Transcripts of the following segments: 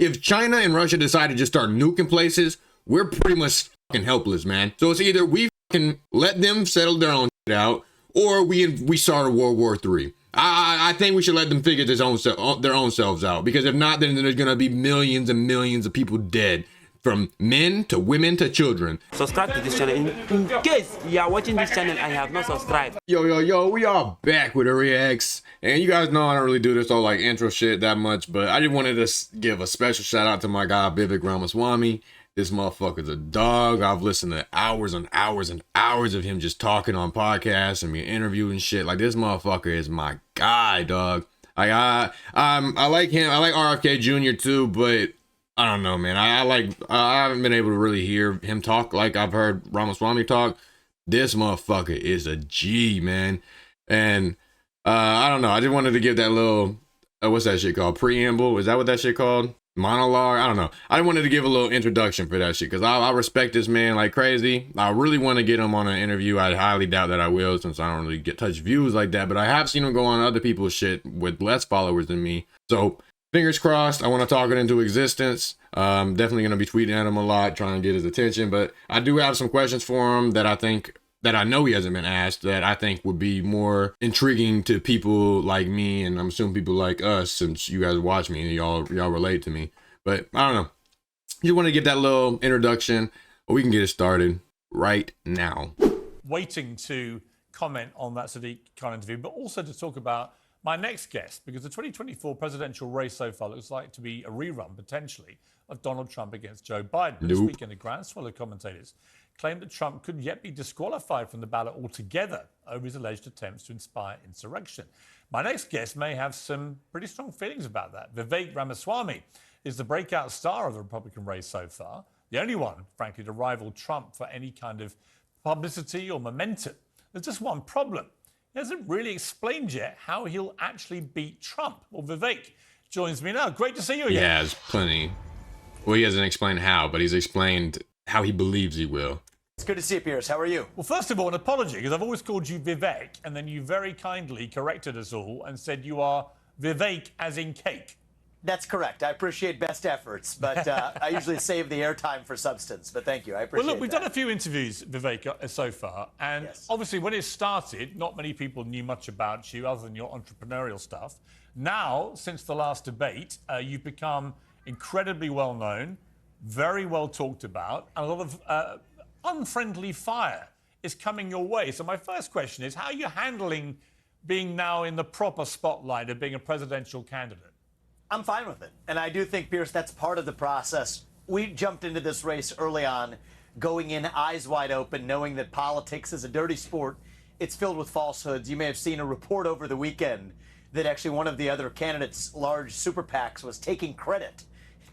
if China and Russia decide to just start nuking places, we're pretty much fucking helpless, man. So it's either we fucking let them settle their own shit out, or we start a World War III. I think we should let them figure their own selves out, because if not, then there's gonna be millions and millions of people dead, from men to women to children. Subscribe to this channel in case you are watching this channel and have not subscribed. Yo, we are back with a reacts, and you guys know I don't really do this all like intro shit that much, but I just wanted to give a special shout out to my guy Vivek Ramaswamy. This motherfucker's a dog. I've listened to hours and hours and hours of him just talking on podcasts and being interviewed and shit. Like, this motherfucker is my guy, dog. Like, I like him. I like RFK Jr. too, but I don't know, man. I haven't been able to really hear him talk like I've heard Ramaswamy talk. This motherfucker is a G, man. And I don't know. I just wanted to give that little, what's that shit called? Preamble? Is that what that shit called? Monologue? I don't know. I wanted to give a little introduction for that shit, because I respect this man like crazy. I really want to get him on an interview. I highly doubt that I will, since I don't really get touch views like that, but I have seen him go on other people's shit with less followers than me. So fingers crossed. I want to talk it into existence. Definitely going to be tweeting at him a lot, trying to get his attention, but I do have some questions for him that I know he hasn't been asked, that I think would be more intriguing to people like me, and I'm assuming people like us, since you guys watch me and y'all relate to me. But I don't know. You want to get that little introduction, or we can get it started right now. Waiting to comment on that Sadiq Khan interview, but also to talk about my next guest, because the 2024 presidential race so far looks like to be a rerun, potentially, of Donald Trump against Joe Biden. This weekend, a groundswell of commentators claimed that Trump could yet be disqualified from the ballot altogether over his alleged attempts to inspire insurrection. My next guest may have some pretty strong feelings about that. Vivek Ramaswamy is the breakout star of the Republican race so far, the only one, frankly, to rival Trump for any kind of publicity or momentum. There's just one problem. He hasn't really explained yet how he'll actually beat Trump. Well, Vivek joins me now. Great to see you again. Yeah, there's plenty. Well, he hasn't explained how, but he's explained how he believes he will. It's good to see you, Piers. How are you? Well, first of all, an apology, because I've always called you Vivek, and then you very kindly corrected us all and said you are Vivek as in cake. That's correct. I appreciate best efforts, but I usually save the airtime for substance. But thank you. I appreciate it. Well, look, we've done a few interviews, Vivek, so far, and yes, obviously when it started, not many people knew much about you other than your entrepreneurial stuff. Now, since the last debate, you've become incredibly well known, very well talked about, and a lot of unfriendly fire is coming your way. So my first question is, how are you handling being now in the proper spotlight of being a presidential candidate? I'm fine with it. And I do think, Piers, that's part of the process. We jumped into this race early on, going in eyes wide open, knowing that politics is a dirty sport. It's filled with falsehoods. You may have seen a report over the weekend that actually one of the other candidates' large super PACs was taking credit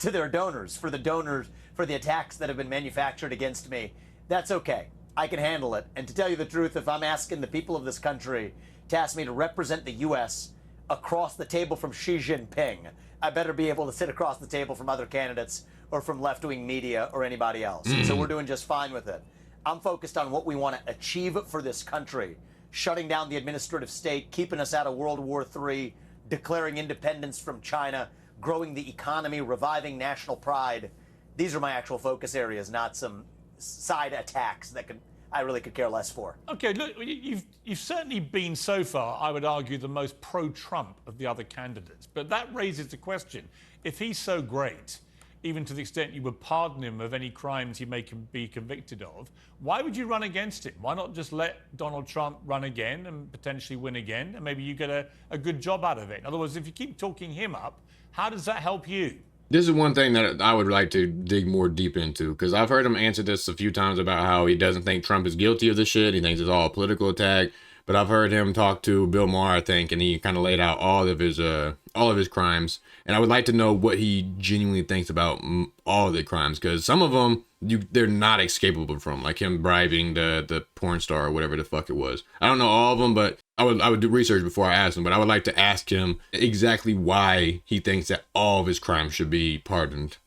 to their donors for the attacks that have been manufactured against me. That's okay. I can handle it. And to tell you the truth, if I'm asking the people of this country to ask me to represent the U.S. across the table from Xi Jinping, I better be able to sit across the table from other candidates or from left-wing media or anybody else. So we're doing just fine with it. I'm focused on what we want to achieve for this country, shutting down the administrative state, keeping us out of World War III, declaring independence from China, growing the economy, reviving national pride. These are my actual focus areas, not some side attacks that I really could care less for. Okay, look, you've certainly been so far, I would argue, the most pro-Trump of the other candidates. But that raises the question, if he's so great, even to the extent you would pardon him of any crimes he may be convicted of, why would you run against him? Why not just let Donald Trump run again and potentially win again, and maybe you get a good job out of it? In other words, if you keep talking him up, how does that help you? This is one thing that I would like to dig more deep into, because I've heard him answer this a few times about how he doesn't think Trump is guilty of this shit. He thinks it's all a political attack. But I've heard him talk to Bill Maher, I think, and he kind of laid out all of his crimes. And I would like to know what he genuinely thinks about all of the crimes, because some of them they're not escapable from, like him bribing the porn star or whatever the fuck it was. I don't know all of them, but I would do research before I ask him. But I would like to ask him exactly why he thinks that all of his crimes should be pardoned.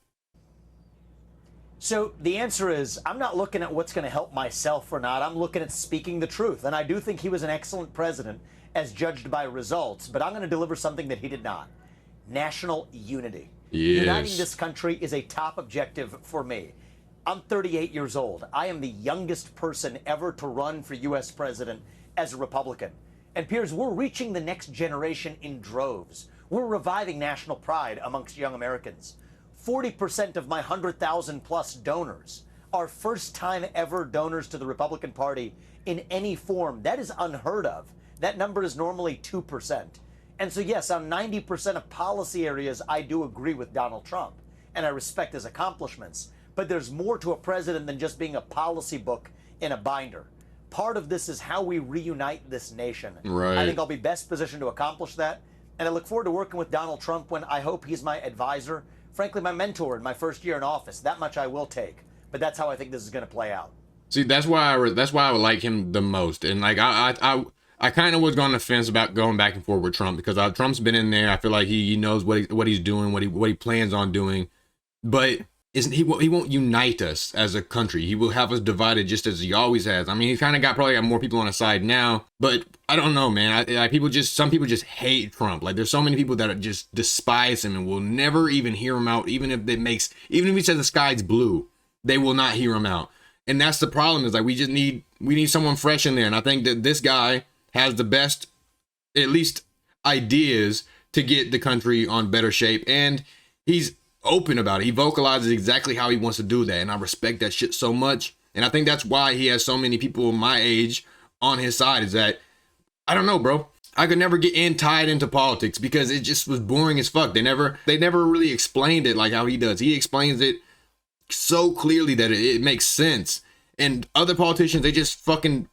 So the answer is, I'm not looking at what's going to help myself or not. I'm looking at speaking the truth. And I do think he was an excellent president as judged by results, but I'm going to deliver something that he did not. National unity. Uniting Yes. this country is a top objective for me. I'm 38 years old. I am the youngest person ever to run for U.S. president as a Republican. And Piers, we're reaching the next generation in droves. We're reviving national pride amongst young Americans. 40% of my 100,000 plus donors are first time ever donors to the Republican Party in any form. That is unheard of. That number is normally 2%. And so, yes, on 90% of policy areas, I do agree with Donald Trump, and I respect his accomplishments. But there's more to a president than just being a policy book in a binder. Part of this is how we reunite this nation. Right. I think I'll be best positioned to accomplish that. And I look forward to working with Donald Trump when I hope he's my advisor, frankly, my mentor in my first year in office. That much I will take. But that's how I think this is going to play out. See, that's why I would like him the most. And like I kind of was on the fence about going back and forth with Trump because Trump's been in there. I feel like he knows what he's doing, what he plans on doing, but he won't unite us as a country. He will have us divided just as he always has. I mean, he's kind of probably got more people on his side now, but I don't know, man. Some people just hate Trump. Like there's so many people that just despise him and will never even hear him out, even if he says the sky's blue, they will not hear him out. And that's the problem is like we need someone fresh in there. And I think that this guy has the best, at least ideas to get the country on better shape. And he's open about it. He vocalizes exactly how he wants to do that. And I respect that shit so much. And I think that's why he has so many people my age on his side is that, I don't know, bro. I could never get tied into politics because it just was boring as fuck. They never really explained it like how he does. He explains it so clearly that it makes sense. And other politicians, they just fucking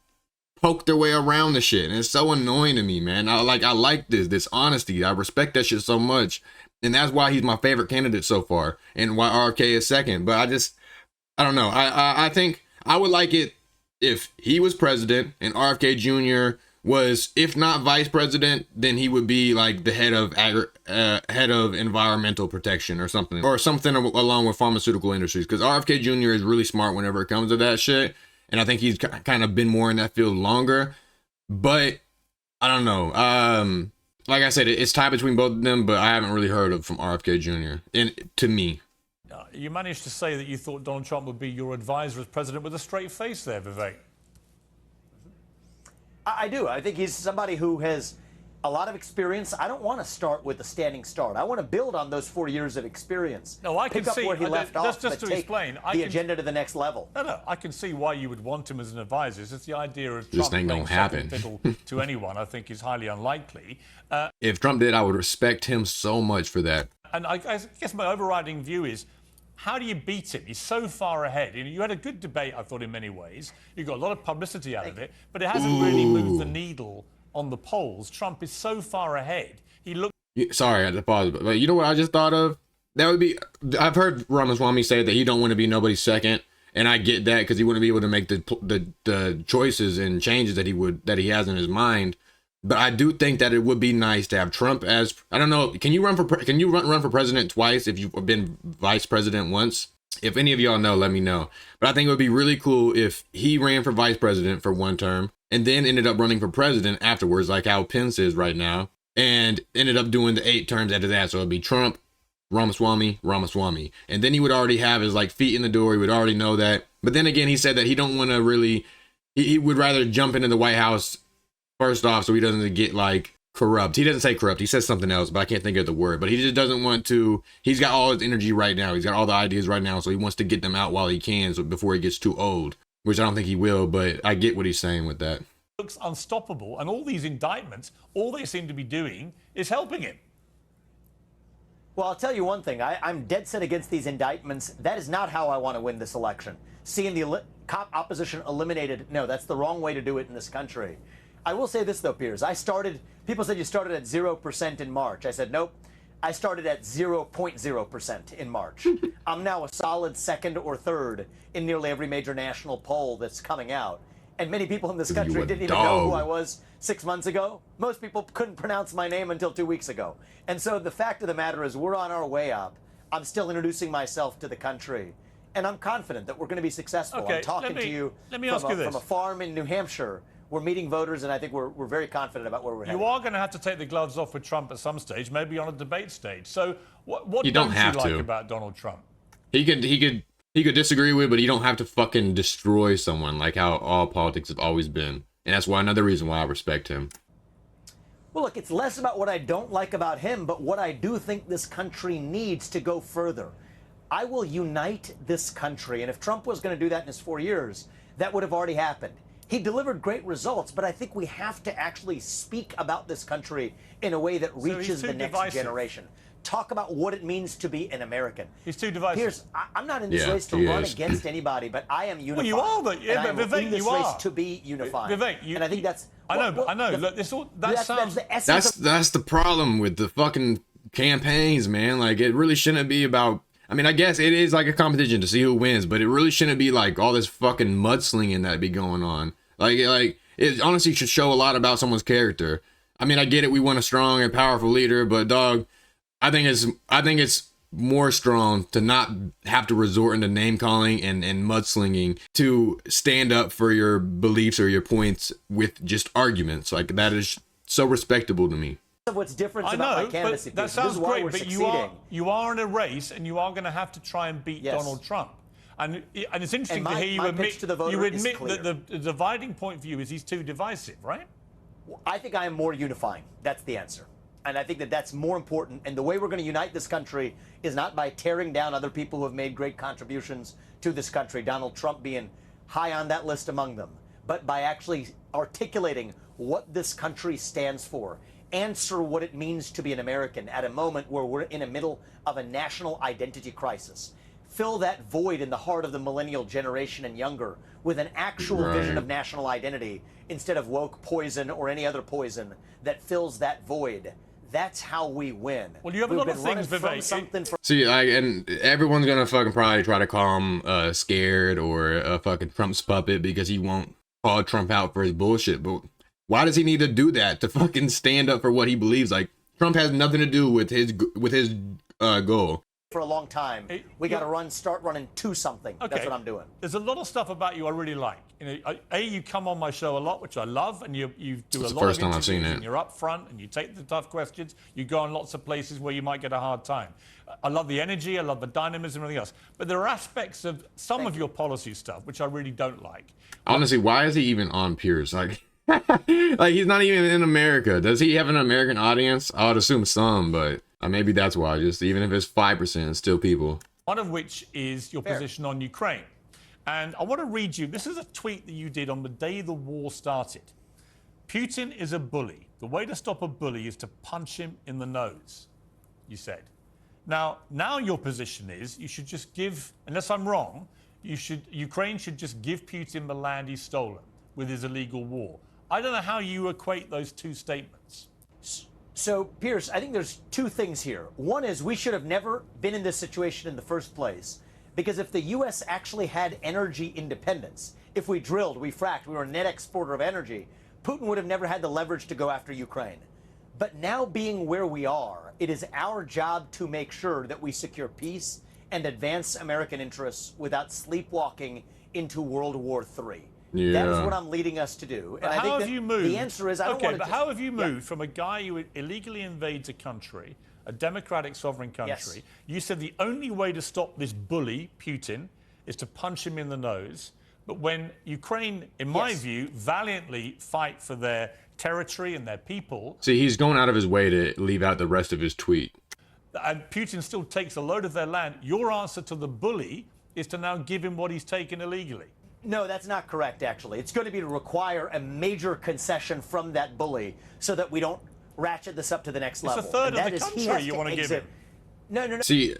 poke their way around the shit. And it's so annoying to me, man. I like this honesty. I respect that shit so much. And that's why he's my favorite candidate so far. And why RFK is second. But I don't know. I think I would like it if he was president and RFK Jr. was, if not vice president, then he would be like the head of environmental protection or something along with pharmaceutical industries. Because RFK Jr. is really smart whenever it comes to that shit. And I think he's kind of been more in that field longer. But I don't know. Like I said, it's tied between both of them, but I haven't really heard from RFK Jr. To me. You managed to say that you thought Donald Trump would be your advisor as president with a straight face there, Vivek. I do. I think he's somebody who has a lot of experience. I don't want to start with a standing start. I want to build on those 4 years of experience. No, I can pick up see where he left off, just but to take explain, the agenda to the next level. No, I can see why you would want him as an advisor. It's just the idea of This Trump ain't playing gonna happen. second fiddle to anyone. I think is highly unlikely. If Trump did, I would respect him so much for that. And I guess my overriding view is, how do you beat him? He's so far ahead. You had a good debate, I thought, in many ways. You got a lot of publicity out of it, but it hasn't really moved the needle on the polls. Trump is so far ahead. He looked. Sorry, I had to pause, but you know what I just thought of? That would be. I've heard Ramaswamy say that he don't want to be nobody's second, and I get that because he wouldn't be able to make the choices and changes that he has in his mind. But I do think that it would be nice to have Trump as, I don't know, can you run for president twice if you've been vice president once? If any of y'all know, let me know. But I think it would be really cool if he ran for vice president for one term and then ended up running for president afterwards, like how Pence is right now, and ended up doing the 8 terms after that. So it'd be Trump, Ramaswamy. And then he would already have his like feet in the door. He would already know that. But then again, he said that he don't want to really, he would rather jump into the White House first off, so he doesn't get like corrupt. He doesn't say corrupt. He says something else, but I can't think of the word. But he just doesn't want to. He's got all his energy right now. He's got all the ideas right now, so he wants to get them out while he can, so before he gets too old. Which I don't think he will, but I get what he's saying with that. Looks unstoppable, and all these indictments, all they seem to be doing is helping him. Well, I'll tell you one thing. I'm dead set against these indictments. That is not how I want to win this election. Seeing the opposition eliminated, no, that's the wrong way to do it in this country. I will say this, though, Piers. People said you started at 0% in March. I said, nope. I started at 0.0% in March. I'm now a solid second or third in nearly every major national poll that's coming out. And many people in this country didn't even know who I was 6 months ago. Most people couldn't pronounce my name until 2 weeks ago. And so the fact of the matter is we're on our way up. I'm still introducing myself to the country. And I'm confident that we're going to be successful. Okay, I'm talking to you from a farm in New Hampshire We're meeting voters, and I think we're very confident about where we're headed. You are going to have to take the gloves off with Trump at some stage, maybe on a debate stage. So what You don't have you like to. about Donald Trump? He could disagree with, but you don't have to fucking destroy someone like how all politics has always been. And that's why another reason why I respect him. Well, look, it's less about what I don't like about him, but what I do think this country needs to go further. I will unite this country, and if Trump was going to do that in his 4 years, that would have already happened. He delivered great results, but I think we have to actually speak about this country in a way that reaches the next generation. Talk about what it means to be an American. He's too divisive. Piers, I'm not in this race to run against anybody, but I am unified. Well, you are, but Vivek, in this you race are. To be unified. Vivek, and I think that's. I know. Look, that sounds. The essence That's the problem with the fucking campaigns, man. Like, it really shouldn't be about. I mean, I guess it is like a competition to see who wins, but it really shouldn't be like all this fucking mudslinging that be going on. Like it honestly should show a lot about someone's character. I mean, I get it. We want a strong and powerful leader, but dog, I think it's more strong to not have to resort into name calling and mudslinging to stand up for your beliefs or your points with just arguments. Like, that is so respectable to me. What's different I about know, my candidacy. but that sounds great, but you are in a race, and you are going to have to try and beat Donald Trump. And it's interesting to hear you admit that the dividing point for you is he's too divisive, right? I think I am more unifying. That's the answer. And I think that that's more important. And the way we're going to unite this country is not by tearing down other people who have made great contributions to this country, Donald Trump being high on that list among them, but by actually articulating what this country stands for. Answer what it means to be an American at a moment where we're in the middle of a national identity crisis. Fill that void in the heart of the millennial generation and younger with an actual vision of national identity instead of woke poison or any other poison that fills that void. That's how we win. Well, you have a lot of things, Vivek. See, and everyone's gonna fucking probably try to call him scared or a fucking Trump's puppet because he won't call Trump out for his bullshit. But why does he need to do that to fucking stand up for what he believes? Like, Trump has nothing to do with his goal. For a long time, we got to start running to something. Okay. That's what I'm doing. There's a lot of stuff about you I really like. You know, you come on my show a lot, which I love, and you do a lot of interviews, and you're up front, and you take the tough questions. You go on lots of places where you might get a hard time. I love the energy, I love the dynamism, and everything else. But there are aspects of some of your policy stuff which I really don't like. Honestly, why is he even on Piers? Like, like, he's not even in America. Does he have an American audience? I would assume some, but maybe that's why. Just even if it's 5%, it's still people. One of which is your position on Ukraine. And I want to read you, this is a tweet that you did on the day the war started. Putin is a bully. The way to stop a bully is to punch him in the nose, you said. Now your position is you should just give, unless I'm wrong, Ukraine should just give Putin the land he's stolen with his illegal war. I don't know how you equate those two statements. So, Piers, I think there's two things here. One is we should have never been in this situation in the first place, because if the U.S. actually had energy independence, if we drilled, we fracked, we were a net exporter of energy, Putin would have never had the leverage to go after Ukraine. But now being where we are, it is our job to make sure that we secure peace and advance American interests without sleepwalking into World War III. Yeah. That is what I'm leading us to do. And I think that the answer is I don't want to. Okay, but how have you moved from a guy who illegally invades a country, a democratic sovereign country? Yes. You said the only way to stop this bully, Putin, is to punch him in the nose. But when Ukraine, in my view, valiantly fight for their territory and their people... See, he's going out of his way to leave out the rest of his tweet. And Putin still takes a load of their land. Your answer to the bully is to now give him what he's taken illegally. No, that's not correct, actually. It's going to be to require a major concession from that bully so that we don't ratchet this up to the next level. It's a third of the country you want to give him. No. See,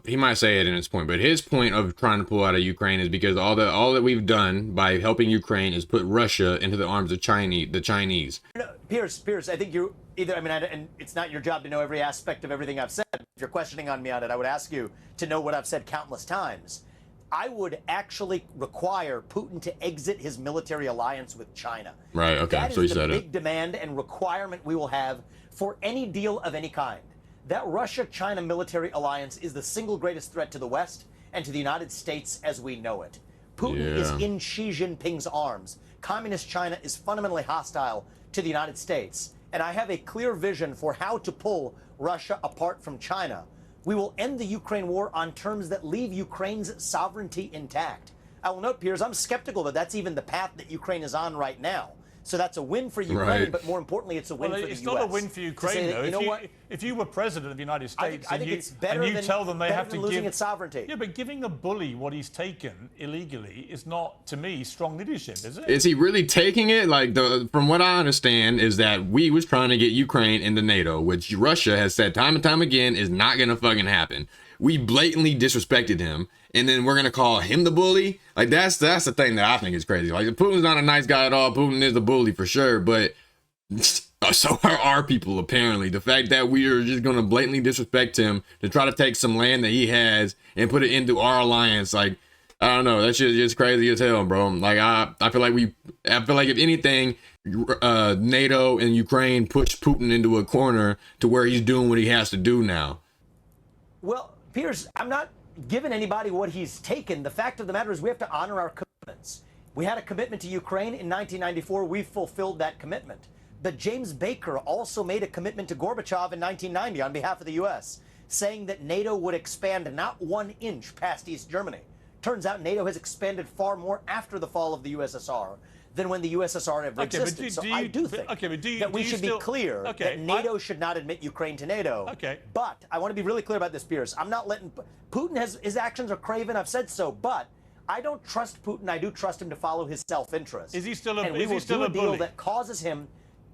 he might say it in his point, but his point of trying to pull out of Ukraine is because all that we've done by helping Ukraine is put Russia into the arms of the Chinese. No, Piers, I think you either. I mean, and it's not your job to know every aspect of everything I've said. If you're questioning on me on it, I would ask you to know what I've said countless times. I would actually require Putin to exit his military alliance with China. Right, okay, That so is he the said big demand and requirement we will have for any deal of any kind. That Russia-China military alliance is the single greatest threat to the West and to the United States as we know it. Putin is Yeah. in Xi Jinping's arms. Communist China is fundamentally hostile to the United States. And I have a clear vision for how to pull Russia apart from China. We will end the Ukraine war on terms that leave Ukraine's sovereignty intact. I will note, Piers, I'm skeptical that that's even the path that Ukraine is on right now. So that's a win for Ukraine, Right. but more importantly, it's a win for the U.S. It's not a win for Ukraine, though. You know what? If you were president of the United States I think it's better and you than, tell them they better have than to losing give its sovereignty. Yeah, but giving a bully what he's taken illegally is not, to me, strong leadership, is it? Is he really taking it? Like, from what I understand is that we was trying to get Ukraine into NATO, which Russia has said time and time again is not gonna fucking happen. We blatantly disrespected him, and then we're gonna call him the bully. Like, that's the thing that I think is crazy. Like, Putin's not a nice guy at all. Putin is a bully for sure, but so are our people, apparently. The fact that we are just gonna blatantly disrespect him to try to take some land that he has and put it into our alliance, like, I don't know, that shit is just crazy as hell, bro. Like, I feel like if anything, NATO and Ukraine pushed Putin into a corner to where he's doing what he has to do now. Well, Piers, I'm not giving anybody what he's taken. The fact of the matter is we have to honor our commitments. We had a commitment to Ukraine in 1994. We fulfilled that commitment. But James Baker also made a commitment to Gorbachev in 1990 on behalf of the U.S., saying that NATO would expand not 1 inch past East Germany. Turns out NATO has expanded far more after the fall of the USSR than when the USSR ever existed. So I do think that we should be clear that NATO should not admit Ukraine to NATO. Okay. But I want to be really clear about this, Piers. I'm not letting Putin his actions are craven. I've said so, but I don't trust Putin. I do trust him to follow his self-interest. Is he still a and we will do a deal that causes him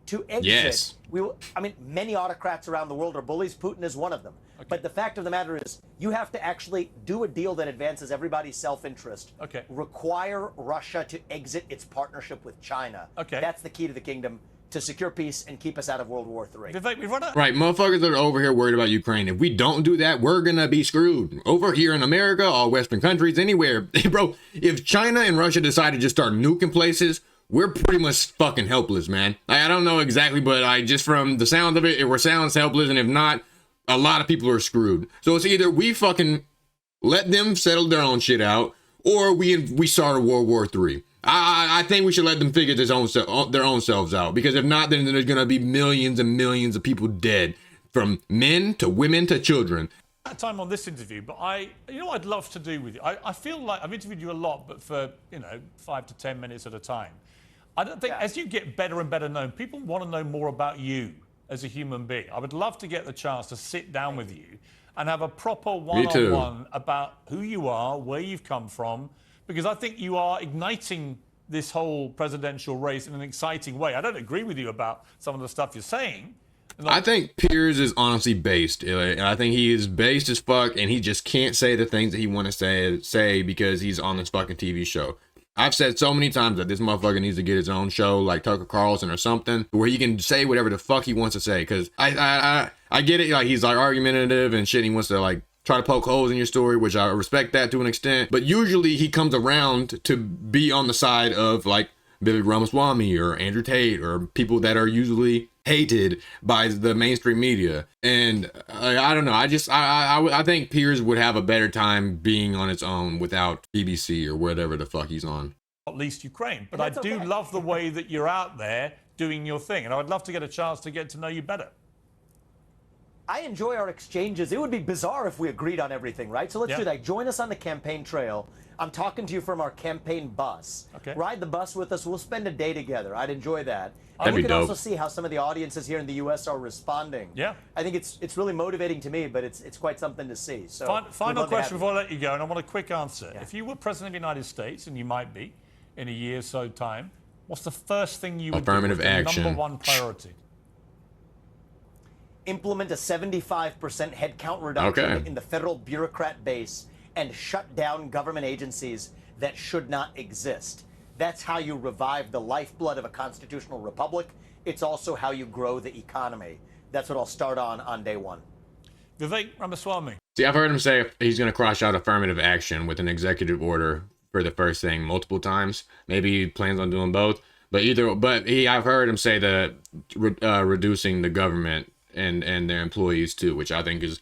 to exit. Yes. We will. I mean, many autocrats around the world are bullies. Putin is one of them. Okay. But the fact of the matter is, you have to actually do a deal that advances everybody's self-interest. Okay. Require Russia to exit its partnership with China. Okay. That's the key to the kingdom to secure peace and keep us out of World War III. Vivek, we've run out. Right, motherfuckers that are over here worried about Ukraine. If we don't do that, we're gonna be screwed. Over here in America, all Western countries, anywhere. Bro, if China and Russia decide to just start nuking places, we're pretty much fucking helpless, man. I don't know exactly, but just from the sound of it, it sounds helpless, and if not, a lot of people are screwed. So it's either we fucking let them settle their own shit out, or we start a World War III. I think we should let them figure their own selves out, because if not, then there's gonna be millions and millions of people dead, from men to women to children. Time on this interview, but you know what I'd love to do with you? I feel like I've interviewed you a lot, but for 5 to 10 minutes at a time. I don't think as you get better and better known, people want to know more about you as a human being. I would love to get the chance to sit down with you and have a proper one-on-one about who you are, where you've come from, because I think you are igniting this whole presidential race in an exciting way. I don't agree with you about some of the stuff you're saying. I think Piers is honestly based. I think he is based as fuck, and he just can't say the things that he want to say because he's on this fucking TV show. I've said so many times that this motherfucker needs to get his own show, like Tucker Carlson or something, where he can say whatever the fuck he wants to say. Because I get it, like, he's like argumentative and shit. He wants to like try to poke holes in your story, which I respect that to an extent. But usually he comes around to be on the side of like Vivek Ramaswamy or Andrew Tate or people that are usually hated by the mainstream media. And I don't know. I think Piers would have a better time being on its own without BBC or whatever the fuck he's on. At least Ukraine. But I do love the way that you're out there doing your thing. And I would love to get a chance to get to know you better. I enjoy our exchanges. It would be bizarre if we agreed on everything, right? So let's do that. Join us on the campaign trail. I'm talking to you from our campaign bus. Okay. Ride the bus with us. We'll spend a day together. I'd enjoy that. And you can also see how some of the audiences here in the U.S. are responding. Yeah. I think it's really motivating to me, but it's quite something to see. So final question before I let you go, and I want a quick answer. Yeah. If you were president of the United States, and you might be in a year or so time, what's the first thing you would do? Affirmative action. Number one priority. Implement a 75% headcount reduction in the federal bureaucrat base and shut down government agencies that should not exist. That's how you revive the lifeblood of a constitutional republic. It's also how you grow the economy. That's what I'll start on day one. Vivek Ramaswamy. See, I've heard him say he's going to cross out affirmative action with an executive order for the first thing multiple times. Maybe he plans on doing both. I've heard him say that reducing the government and their employees too, which I think is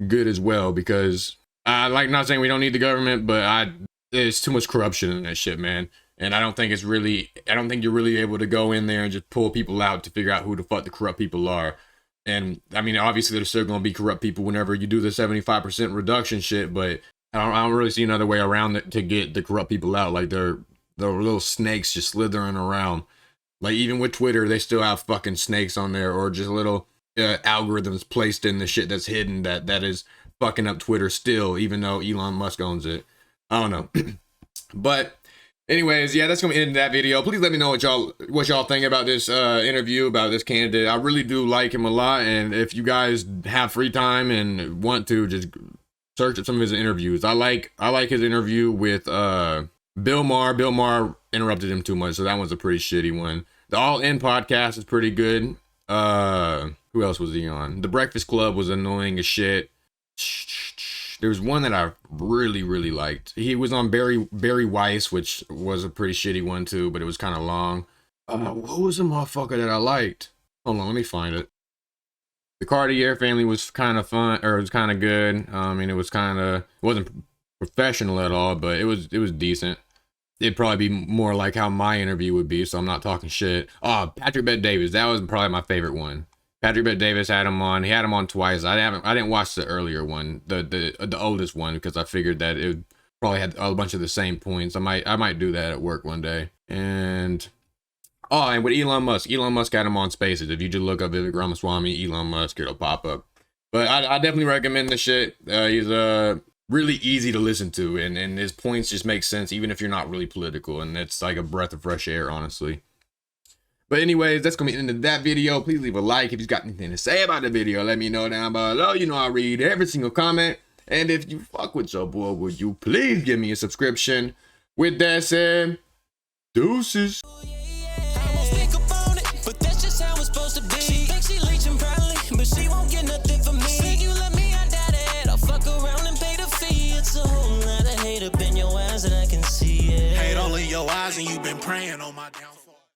good as well, because not saying we don't need the government, but there's too much corruption in that shit, man. And I don't think you're really able to go in there and just pull people out to figure out who the fuck the corrupt people are. And I mean, obviously there's still gonna be corrupt people whenever you do the 75% reduction shit, but I don't really see another way around it to get the corrupt people out. Like they're little snakes just slithering around. Like even with Twitter, they still have fucking snakes on there, or just little algorithms placed in the shit that's hidden that is fucking up Twitter still, even though Elon Musk owns it. I don't know. But anyways, yeah, that's gonna end that video. Please let me know what y'all think about this interview, about this candidate. I really do like him a lot, and if you guys have free time and want to, just search up some of his interviews. I like his interview with Bill Maher. Bill Maher interrupted him too much, so that one's a pretty shitty one. The All In podcast is pretty good. Who else was he on? The Breakfast Club was annoying as shit. There's one that I really, really liked. He was on Barry Weiss, which was a pretty shitty one too, but it was kind of long. What was the motherfucker that I liked? Hold on, let me find it. The Cartier Family was kind of fun, or it was kind of good. I mean, it wasn't professional at all, but it was decent. It'd probably be more like how my interview would be, so I'm not talking shit. Oh, Patrick Bet-Davis, that was probably my favorite one. Patrick Bet-Davis had him on. He had him on twice. I didn't watch the earlier one, the oldest one, because I figured that it probably had a bunch of the same points. I might do that at work one day. And with Elon Musk had him on Spaces. If you just look up Vivek Ramaswamy, Elon Musk, it'll pop up. But I definitely recommend the shit. He's really easy to listen to, and his points just make sense, even if you're not really political. And it's like a breath of fresh air, honestly. But anyways, that's going to be the end of that video. Please leave a like if you've got anything to say about the video. Let me know down below. You know I read every single comment. And if you fuck with your boy, would you please give me a subscription? With that said, deuces. Hate all of your eyes and you've been praying on my downfall.